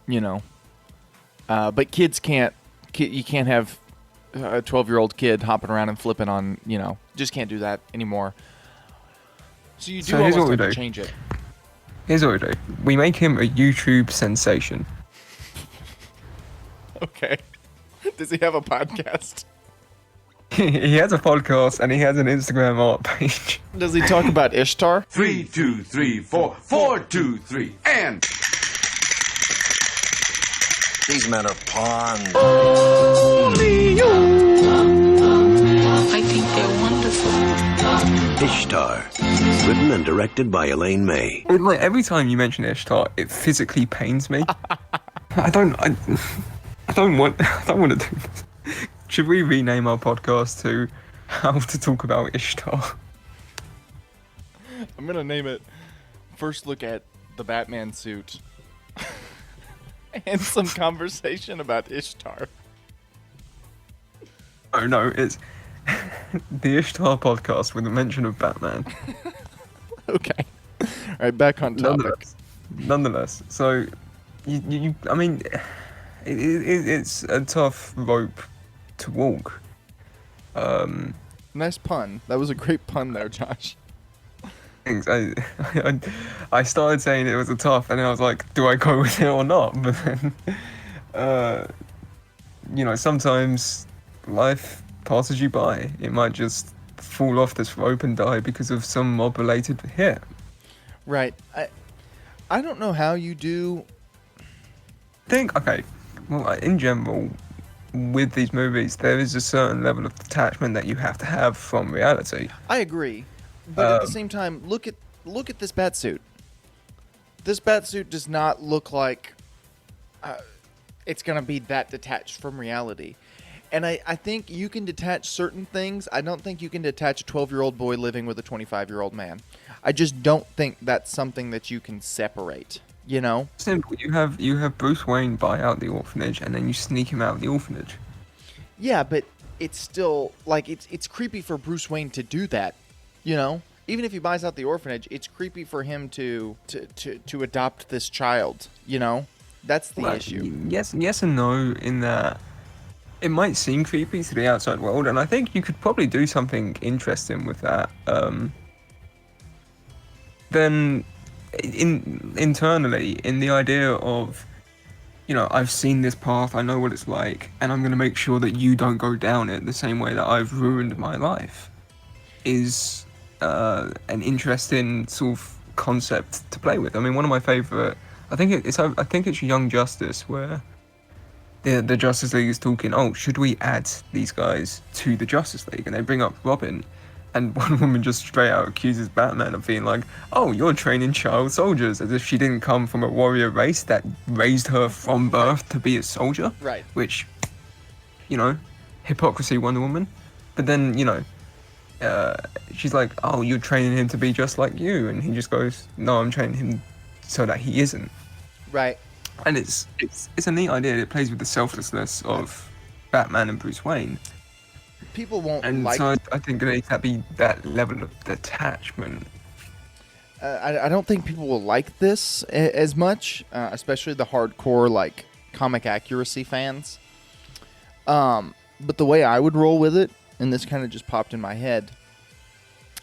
you know? But kids can't, you can't have a 12-year-old kid hopping around and flipping on, you know, just can't do that anymore. So you do almost have to change it. Here's what we do. We make him a YouTube sensation. Okay. Does he have a podcast? He has a podcast and he has an Instagram art page. Does he talk about Ishtar? 3, 2, 3, 4, 4, 2, 3, and... These men are pawns. I think they're wonderful. Ishtar. Written and directed by Elaine May. Like every time you mention Ishtar, it physically pains me. I don't want to do this. Should we rename our podcast to How to Talk About Ishtar? I'm gonna name it First Look at the Batman Suit and some conversation about Ishtar. Oh no, it's the Ishtar podcast with a mention of Batman. Okay. All right, back on topic. Nonetheless, so I mean, it's a tough rope to walk. Nice pun. That was a great pun there, Josh. Thanks. I started saying it was a tough, and then I was like, do I go with it or not? But then, sometimes life passes you by. It might just fall off this rope and die because of some mob-related hit. Right. I don't know how you do. In general, with these movies, there is a certain level of detachment that you have to have from reality. I agree, but at the same time, look at this Batsuit. This Batsuit does not look like it's gonna be that detached from reality. And I think you can detach certain things. I don't think you can detach a 12-year-old boy living with a 25-year-old man. I just don't think that's something that you can separate, you know? Simple. You have Bruce Wayne buy out the orphanage, and then you sneak him out of the orphanage. Yeah, but it's still, like, it's creepy for Bruce Wayne to do that, you know? Even if he buys out the orphanage, it's creepy for him to adopt this child, you know? That's the issue. Yes and no, in that it might seem creepy to the outside world, and I think you could probably do something interesting with that. Then, internally, in the idea of, I've seen this path, I know what it's like, and I'm going to make sure that you don't go down it the same way that I've ruined my life, is an interesting sort of concept to play with. I mean, one of my favourite, I think it's Young Justice, where the Justice League is talking, oh, should we add these guys to the Justice League? And they bring up Robin, and one woman just straight out accuses Batman of being like, oh, you're training child soldiers, as if she didn't come from a warrior race that raised her from birth to be a soldier. Right. Which, hypocrisy, Wonder Woman. But then, she's like, oh, you're training him to be just like you. And he just goes, no, I'm training him so that he isn't. Right. And it's a neat idea. It plays with the selflessness of Batman and Bruce Wayne. People won't And like. so I think there needs to be that level of detachment. I don't think people will like this as much, especially the hardcore like comic accuracy fans. But the way I would roll with it, and this kind of just popped in my head,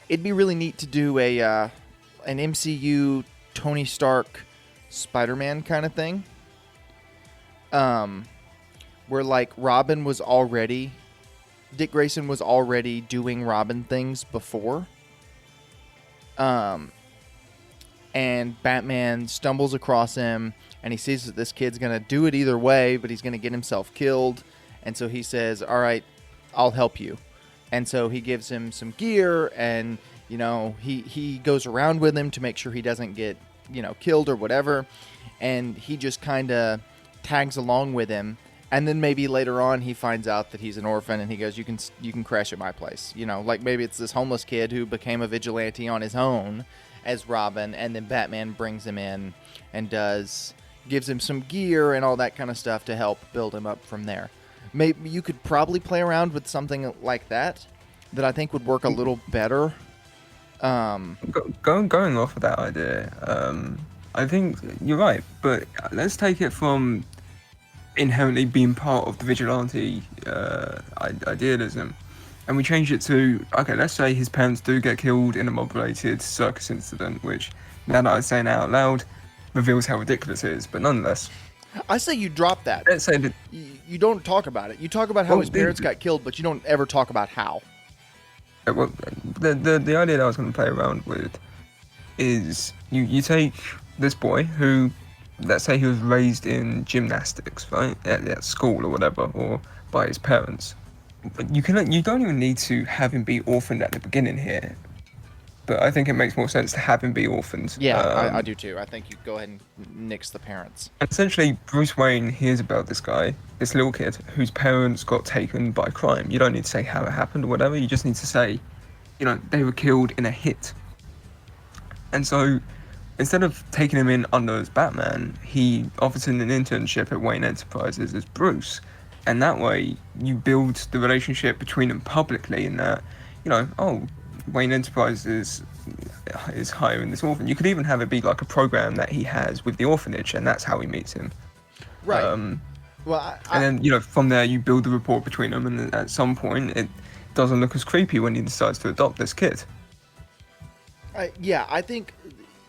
it'd be really neat to do an MCU Tony Stark Spider-Man kind of thing, where like Dick Grayson was already doing Robin things before, and Batman stumbles across him, and he sees that this kid's gonna do it either way, but he's gonna get himself killed, and so he says, all right, I'll help you. And so he gives him some gear, and he goes around with him to make sure he doesn't get killed or whatever, and he just kind of tags along with him. And then maybe later on he finds out that he's an orphan, and he goes, you can crash at my place, like maybe it's this homeless kid who became a vigilante on his own as Robin, and then Batman brings him in and gives him some gear and all that kind of stuff to help build him up from there. Maybe you could probably play around with something like that I think would work a little better. Going off of that idea, I think you're right, but let's take it from inherently being part of the vigilante idealism, and we change it to, okay, let's say his parents do get killed in a mob-related circus incident, which, now that I'm saying it out loud, reveals how ridiculous it is, but nonetheless. I say you drop that. Let's say that you don't talk about it. You talk about how his parents got killed, but you don't ever talk about how. Well, the idea that I was going to play around with is you take this boy who let's say he was raised in gymnastics, right, at school or whatever, or by his parents. But you don't even need to have him be orphaned at the beginning here. But I think it makes more sense to have him be orphaned. Yeah, I do too. I think you go ahead and nix the parents. Essentially, Bruce Wayne hears about this guy, this little kid, whose parents got taken by crime. You don't need to say how it happened or whatever. You just need to say, they were killed in a hit. And so, instead of taking him in under as Batman, he offers him an internship at Wayne Enterprises as Bruce. And that way, you build the relationship between them publicly in that, Wayne Enterprises is hiring this orphan. You could even have it be like a program that he has with the orphanage, and that's how he meets him. Right. And then, from there, you build the rapport between them, and at some point, it doesn't look as creepy when he decides to adopt this kid. Yeah, I think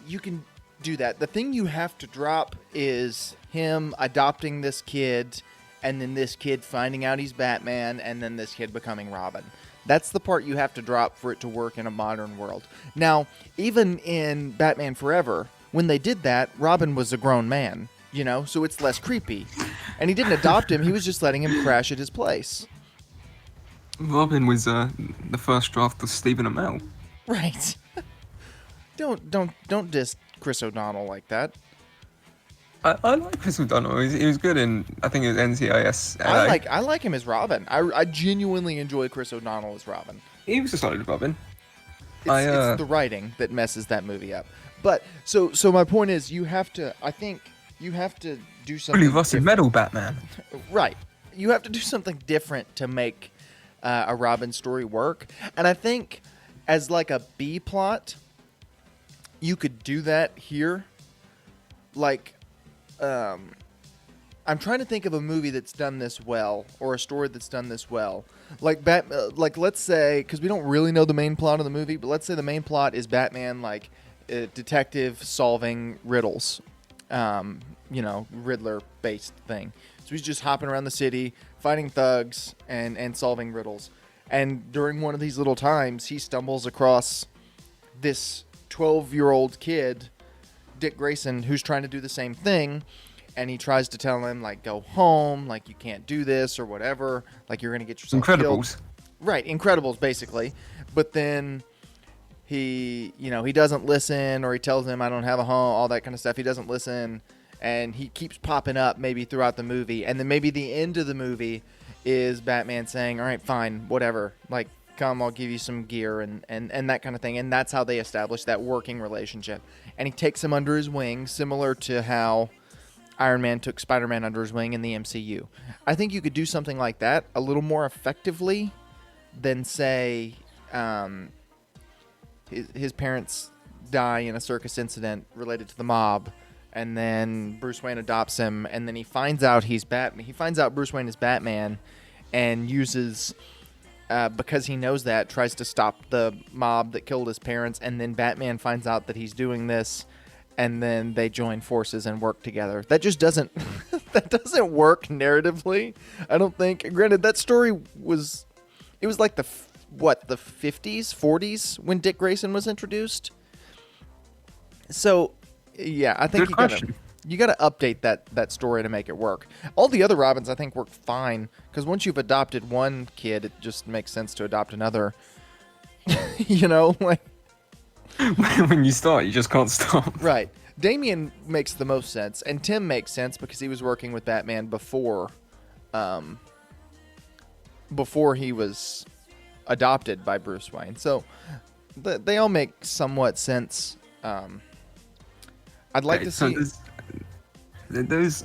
you can do that. The thing you have to drop is him adopting this kid, and then this kid finding out he's Batman, and then this kid becoming Robin. That's the part you have to drop for it to work in a modern world. Now, even in Batman Forever, when they did that, Robin was a grown man, so it's less creepy. And he didn't adopt him, he was just letting him crash at his place. Robin was the first draft of Stephen Amell. Right. Don't diss Chris O'Donnell like that. I like Chris O'Donnell. He was good in, I think it was NCIS. I like him as Robin. I genuinely enjoy Chris O'Donnell as Robin. He was a solid Robin. It's the writing that messes that movie up. But so my point is, I think you have to do something. Really rusted metal Batman. Right. You have to do something different to make a Robin story work. And I think as like a B plot, you could do that here. Like, I'm trying to think of a movie that's done this well, or a story that's done this well. Like let's say, because we don't really know the main plot of the movie, but let's say the main plot is Batman, like a detective solving riddles, Riddler-based thing. So he's just hopping around the city, fighting thugs and solving riddles. And during one of these little times, he stumbles across this 12-year-old kid, Dick Grayson, who's trying to do the same thing, and he tries to tell him, like, go home, like, you can't do this or whatever, like, you're gonna get yourself Incredibles. killed. Right, Incredibles, basically. But then he doesn't listen, or he tells him, I don't have a home, all that kind of stuff. He doesn't listen, and he keeps popping up maybe throughout the movie, and then maybe the end of the movie is Batman saying, all right, fine, whatever, like, come, I'll give you some gear and that kind of thing. And that's how they establish that working relationship. And he takes him under his wing, similar to how Iron Man took Spider-Man under his wing in the MCU. I think you could do something like that a little more effectively than, say, his parents die in a circus incident related to the mob, and then Bruce Wayne adopts him, and then he finds out he's Batman. He finds out Bruce Wayne is Batman, and uses, because he knows that, tries to stop the mob that killed his parents, and then Batman finds out that he's doing this, and then they join forces and work together. That just doesn't work narratively, I don't think. Granted, that story was like the 50s, 40s when Dick Grayson was introduced. So, yeah, I think you got to update that story to make it work. All the other Robins, I think, work fine, because once you've adopted one kid, it just makes sense to adopt another. Like, when you start, you just can't stop. right. Damian makes the most sense, and Tim makes sense because he was working with Batman before he was adopted by Bruce Wayne. So they all make somewhat sense. I'd like to see. There's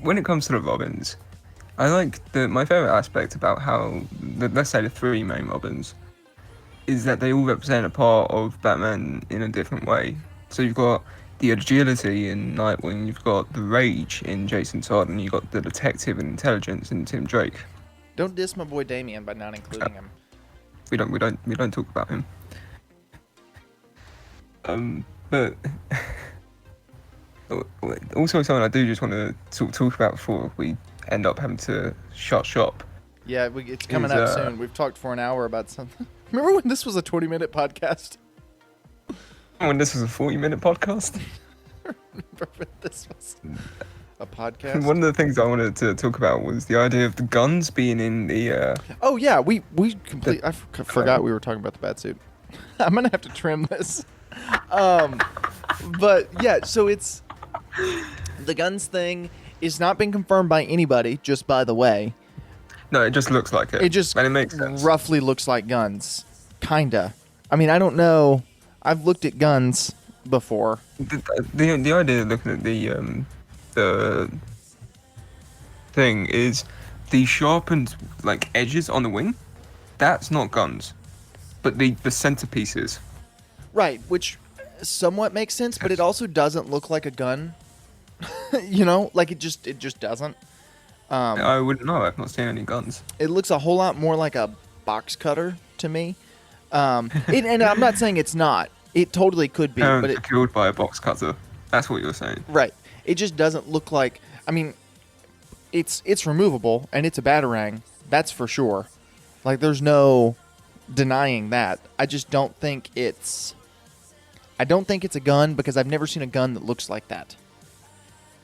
when it comes to the Robins, I like my favorite aspect about how let's say the three main Robins is that they all represent a part of Batman in a different way. So you've got the agility in Nightwing, you've got the rage in Jason Todd, and you've got the detective and intelligence in Tim Drake. Don't diss my boy Damian by not including him. We don't talk about him. But also something I do just want to talk about before we end up having to shut shop. Yeah, it's coming up soon. We've talked for an hour about something. Remember when this was a 20-minute podcast? When this was a 40-minute podcast? remember when this was a podcast. One of the things I wanted to talk about was the idea of the guns being in the. Oh yeah, we complete. I forgot we were talking about the Batsuit. I'm gonna have to trim this. But yeah, so it's the guns thing is not been confirmed by anybody. Just by the way, No, it just looks like it. it just and it makes sense. roughly looks like guns, kinda. I mean, I don't know. I've looked at guns before. The idea of looking at the thing is the sharpened like edges on the wing. That's not guns, but the centerpieces. Right, which somewhat makes sense, but it also doesn't look like a gun. You know, like it just doesn't. I wouldn't know. I've not seen any guns. It looks a whole lot more like a box cutter to me. And I'm not saying it's not. It totally could be, Parents but are killed by a box cutter. That's what you're saying. right. It just doesn't look like. I mean, it's removable and it's a batarang. That's for sure. Like there's no denying that. I just don't think it's. I don't think it's a gun because I've never seen a gun that looks like that.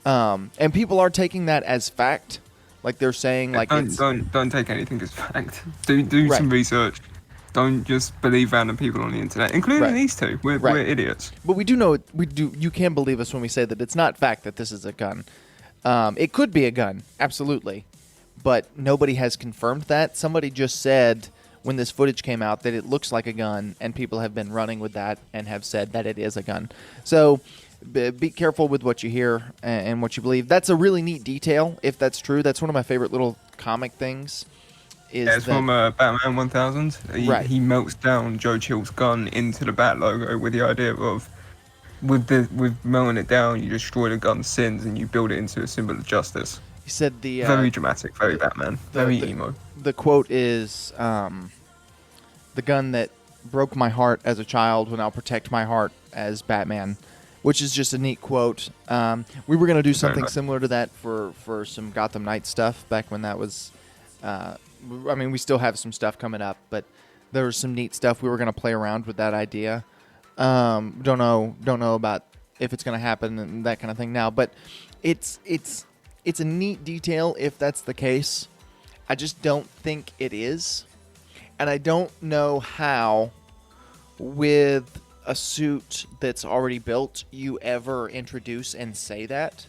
And people are taking that as fact. Like they're saying, like Don't take anything as fact. Do Right. some research. Don't just believe random people on the internet, including Right. these two. We're idiots. But we do know you can believe us when we say that it's not fact that this is a gun. It could be a gun, absolutely, but nobody has confirmed that. Somebody just said when this footage came out that it looks like a gun, and people have been running with that and have said that it is a gun. So be careful with what you hear and what you believe. That's a really neat detail, if that's true. That's one of my favorite little comic things. It's from Batman 1000. Right. He melts down Joe Chill's gun into the Bat logo with the idea of, with melting it down, you destroy the gun's sins and you build it into a symbol of justice. He said the Very dramatic, very Batman, very emo. The quote is, "The gun that broke my heart as a child will now protect my heart as Batman," which is just a neat quote. We were gonna do something nice. similar to that for some Gotham Knights stuff back when that was. I mean, we still have some stuff coming up, but there was some neat stuff. We were gonna play around with that idea. Don't know about if it's gonna happen and that kind of thing now, but it's a neat detail if that's the case. I just don't think it is, and I don't know how with a suit that's already built you ever introduce and say that.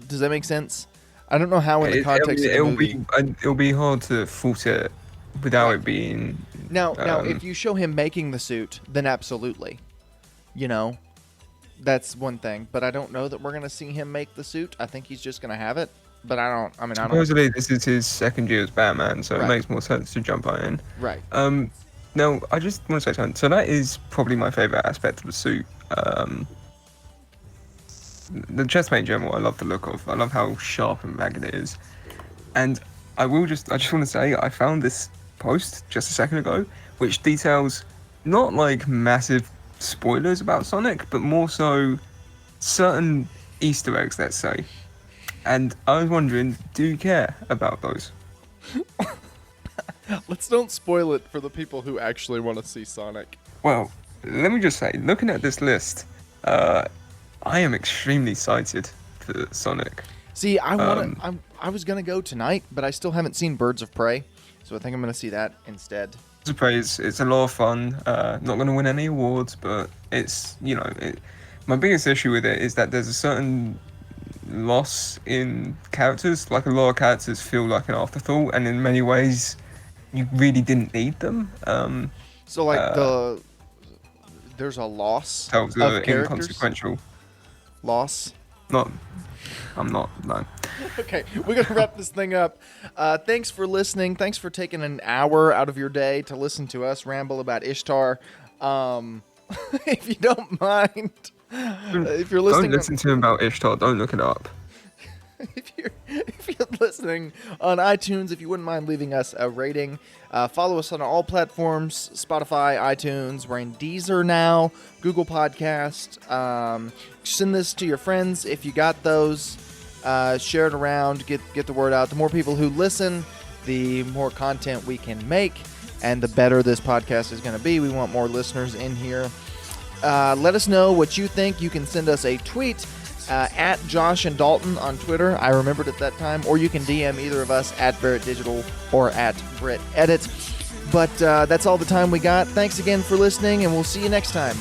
Does that make sense? I don't know how in the context of the movie. It'll be hard to fault it without it being. Now, if you show him making the suit, then absolutely. You know, that's one thing. But I don't know that we're going to see him make the suit. I think he's just going to have it. But I don't. Supposedly, this is his second year as Batman, so Right. it makes more sense to jump right in. Right. Now, I just want to say something. So that is probably my favorite aspect of the suit. The chest plate in general, I love the look of. I love how sharp and ragged it is. And I just want to say, I found this post just a second ago, which details not like massive spoilers about Sonic, but more so certain Easter eggs, let's say. And I was wondering, do you care about those? Let's don't spoil it for the people who actually want to see Sonic. Well, let me just say, looking at this list, I am extremely excited for Sonic. See, I was gonna go tonight, but I still haven't seen Birds of Prey, so I think I'm gonna see that instead. It's a lot of fun. Not going to win any awards, but it's, my biggest issue with it is that there's a certain loss in characters. Like, a lot of characters feel like an afterthought, and in many ways, you really didn't need them. So, like, there's a loss That was of characters? inconsequential. Loss? I'm not, no. Okay, we're going to wrap this thing up. Thanks for listening. Thanks for taking an hour out of your day to listen to us ramble about Ishtar. If you don't mind, if you're listening... Don't listen to him about Ishtar. Don't look it up. If you're listening on iTunes, if you wouldn't mind leaving us a rating, follow us on all platforms, Spotify, iTunes. We're in Deezer now, Google Podcast. Send this to your friends if you got those. Share it around, get the word out. The more people who listen, the more content we can make, and the better this podcast is going to be. We want more listeners in here. Let us know what you think. You can send us a tweet at Josh and Dalton on Twitter. I remembered at that time. Or you can DM either of us at Barrett Digital or at Brit Edit. But that's all the time we got. Thanks again for listening, and we'll see you next time.